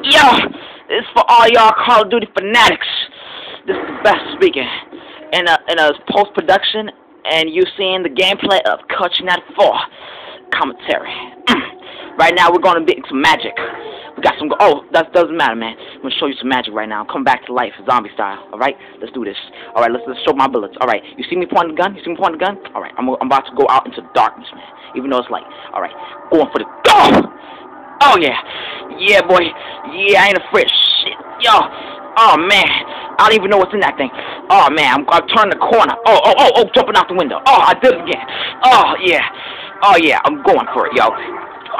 Yo, this is for all y'all Call of Duty fanatics. This is the best speaking in a post-production, and you seeing the gameplay of Coaching at 4 commentary. Right now, we're gonna be some magic. We got some. Oh, that doesn't matter, man. I'm gonna show you some magic right now. Come back to life, zombie style. All right, let's do this. All right, let's show my bullets. All right, you see me pointing the gun? You see me pointing the gun? All right, I'm about to go out into the darkness, man. Even though it's light. All right, going for the. Oh yeah, yeah, boy. Yeah, I ain't afraid of shit. Yo, oh man, I don't even know what's in that thing. Oh man, I'm turning the corner. Oh, jumping out the window. Oh, I did it again. Oh yeah, I'm going for it, yo.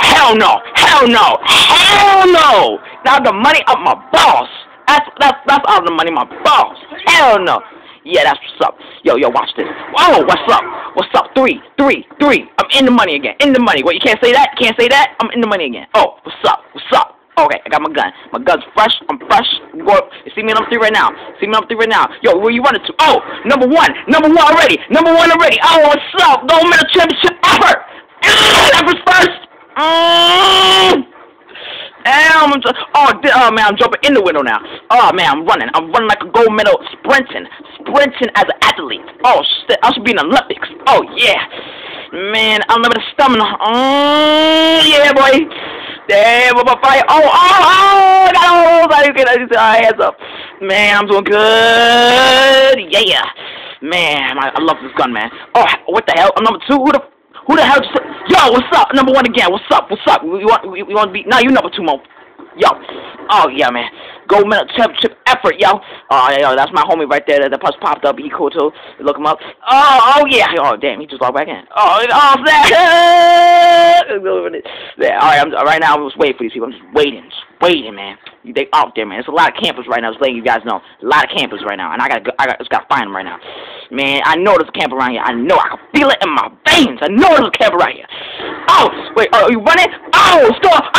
Hell no! Hell no! Hell no! Now the money up my balls. That's all the money my balls. Hell no! Yeah, that's what's up. Yo, watch this. Whoa, what's up? What's up? 3. I'm in the money again. In the money. What? You can't say that? Can't say that? I'm in the money again. Oh, what's up? What's up? Okay, I got my gun. My gun's fresh. I'm fresh. You see me in number 3 right now. See me in number 3 right now. Yo, where you running to? Oh, number 1. Number 1 already. Number 1 already. Oh, what's up? Gold medal championship effort. Efforts first. Oh man, I'm jumping in the window now. Oh man, I'm running like a gold medal, sprinting as an athlete. Oh shit, I should be in the Olympics. Oh yeah, man, unlimited stamina. Yeah, boy. Damn, fire. Oh, I get hands up. Man, I'm doing good. Yeah, man, I love this gun, man. Oh, what the hell? I'm number 2. Who the hell just... Yo, what's up? Number 1 again. What's up? We want to be... Now you number 2, Mo. Yo. Oh, yeah, man. Gold medal championship effort, yo. Oh, yo, that's my homie right there. The post popped up. He cool, too. Look him up. Oh, yeah. Oh, damn. He just logged back in. Oh, that. Yeah, all right, right now, I'm just waiting for these people. I'm just waiting, man. They out there, man. There's a lot of campers right now. Just letting you guys know. A lot of campers right now. And I just gotta find them right now. Man, I know there's a camper around here. I know. I can feel it in my veins. I know there's a camper right here. Oh, wait. Are you running? Oh, stop.